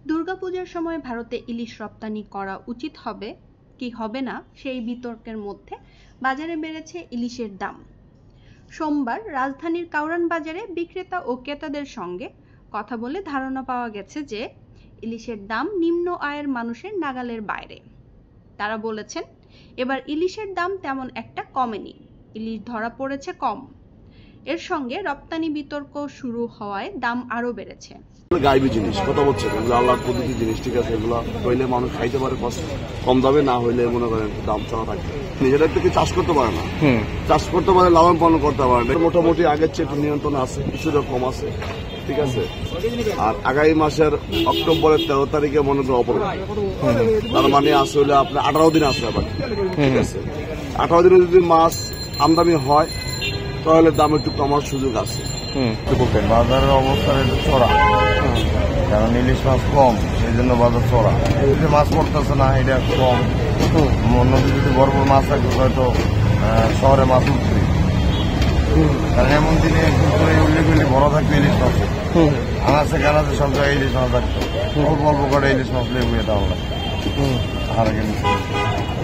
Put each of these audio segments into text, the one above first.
দুর্গাপূজার সময় ভারতে ইলিশ রপ্তানি করা উচিত হবে কি হবে না সেই বিতর্কের মধ্যে বাজারে বেড়েছে ইলিশের দাম। সোমবার রাজধানীর কাউরান বাজারে বিক্রেতা ও ক্রেতাদের সঙ্গে কথা বলে ধারণা পাওয়া গেছে যে ইলিশের দাম নিম্ন আয়ের মানুষের নাগালের বাইরে। তারা বলেছেন, এবার ইলিশের দাম তেমন একটা কমেনি, ইলিশ ধরা পড়েছে কম। এর সঙ্গে রপ্তানি বিতর্ক শুরু হওয়ায় দাম আরো বেড়েছে। গাইবি জিনিস কথা বলছে, এগুলো আল্লাহর প্রকৃতির জিনিস, ঠিক আছে। এগুলো হইলে মানুষ খাইতে পারে কম দামে, না হইলে মনে করেন দাম ছাড়া থাকে। নিজেরা থেকে চাষ করতে পারে না, চাষ করতে পারে, লালন পালন করতে পারে না। মোটামুটি আগের চেয়ে একটু নিয়ন্ত্রণ আছে, কিছুটা কম আছে, ঠিক আছে। আর আগামী মাসের অক্টোবরের 13 তারিখে মনে করেন অপরাধ, তার মানে আছে হলে আপনার 18 দিন আছে আবার, ঠিক আছে। 18 দিনে যদি মাছ আমদানি হয় তাহলে দাম একটু কমার সুযোগ আছে। বাজারের অবস্থা একটু চড়া, কারণ ইলিশ মাছ কম, সেই জন্য বাজার চড়া। যে মাছ পড়তেছে না, এটা কম। নদী যদি বড় বড় মাছ থাকতো হয়তো শহরে মাছ উঠছে, কারণ এমন দিনে উল্লেখগুলি বড় থাকবে ইলিশ মাছ, আনাচে কানাচে সব জায়গায় ইলিশ মাছ থাকতো। অল্প অল্প করে ইলিশ মাছ লেবুয়ে দাম লাগে, আর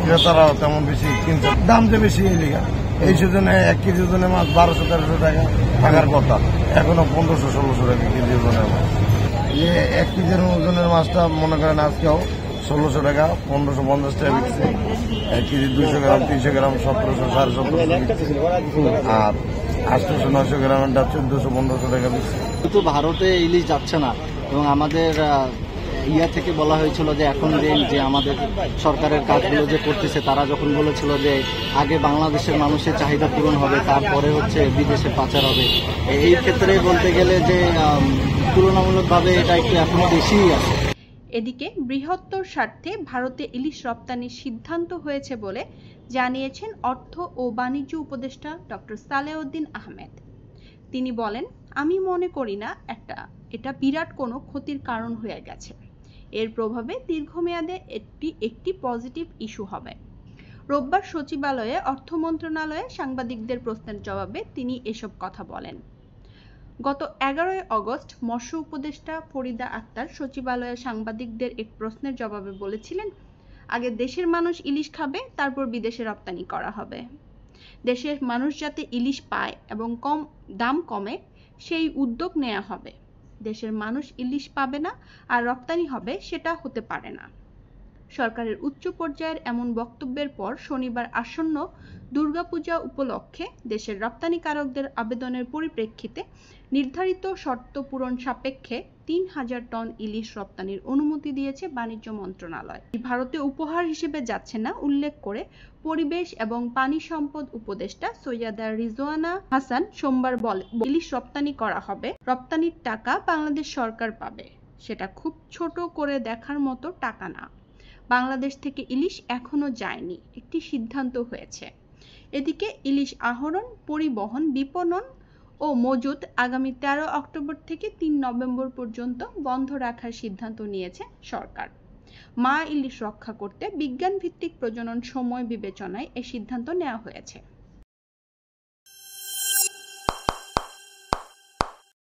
ক্রেতারাও তেমন বেশি কিনছে, দাম যে বেশি এলিগা। এই সিজনে 1 কেজি ওজনের মাছ 1200-1300 টাকা থাকার কথা, এখনো 1500-1600 টাকা কেজি ওজনের মাছ। 1 কেজির ওজনের মাছটা মনে করেন আজকেও 1600 টাকা, 1550 টাকা বিকছে। 1 কেজি 200 গ্রাম 300 গ্রাম 1700-1750, আর 800-900 গ্রামেরটা 1400-1500 টাকা বিকছে। কিন্তু ভারতে ইলিশ যাচ্ছে না, এবং আমাদের থেকে বলা হয়েছিল যে এখন যে আমাদের সরকারের কাজগুলো যে করতেছে, তারা যখন বলেছিল যে আগে বাংলাদেশের মানুষের চাহিদা পূরণ হবে, তারপরে বিদেশে পাচার হবে। এই ক্ষেত্রে বলতে গেলে যে তুলনামূলকভাবে এটা একটু এখনো বেশিই আছে। এদিকে বৃহত্তর স্বার্থে ভারতে ইলিশ রপ্তানির সিদ্ধান্ত হয়েছে বলে জানিয়েছেন অর্থ ও বাণিজ্য উপদেষ্টা ডক্টর সালেউদ্দিন আহমেদ। তিনি বলেন, আমি মনে করি না এটা বিরাট কোনো ক্ষতির কারণ হয়ে গেছে। এর প্রভাবে দীর্ঘমেয়াদে একটি পজিটিভ ইস্যু হবে। রোববার সচিবালয়ে অর্থ মন্ত্রণালয়ে সাংবাদিকদের প্রশ্নের জবাবে তিনি এসব কথা বলেন। গত 11 আগস্ট মৎস্য উপদেষ্টা ফরিদা আক্তার সচিবালয়ে সাংবাদিকদের এক প্রশ্নের জবাবে বলেছিলেন, আগে দেশের মানুষ ইলিশ খাবে, তারপর বিদেশে রপ্তানি করা হবে। দেশের মানুষ যাতে ইলিশ পায় এবং দাম কমে সেই উদ্যোগ নেওয়া হবে। দেশের মানুষ ইলিশ পাবে না আর রপ্তানি হবে, সেটা হতে পারে না। সরকারের উচ্চ পর্যায়ের এমন বক্তব্যের পর শনিবার আসন্ন দুর্গাপূজা উপলক্ষে দেশের রপ্তানিকারকদের আবেদনের পরিপ্রেক্ষিতে নির্ধারিত শর্ত পূরণ সাপেক্ষে 3000 টন ইলিশ রপ্তানির অনুমতি দিয়েছে বাণিজ্য মন্ত্রণালয়। ভারতে উপহার হিসেবে যাচ্ছে না উল্লেখ করে পরিবেশ এবং পানি সম্পদ উপদেষ্টা সৈয়দা রিজওয়ানা হাসান সোমবার বলে, ইলিশ রপ্তানি করা হবে, রপ্তানির টাকা বাংলাদেশ সরকার পাবে। সেটা খুব ছোট করে দেখার মতো টাকা না। বাংলাদেশ থেকে ইলিশ এখনো যায়নি, একটি সিদ্ধান্ত হয়েছে। এদিকে ইলিশ আহরণ, পরিবহন, বিপণন ও মজুত আগামী 13 অক্টোবর থেকে 3 নভেম্বর পর্যন্ত বন্ধ রাখার সিদ্ধান্ত নিয়েছে সরকার। মা ইলিশ রক্ষা করতে বিজ্ঞান ভিত্তিক প্রজনন সময় বিবেচনায় এই সিদ্ধান্ত নেওয়া হয়েছে।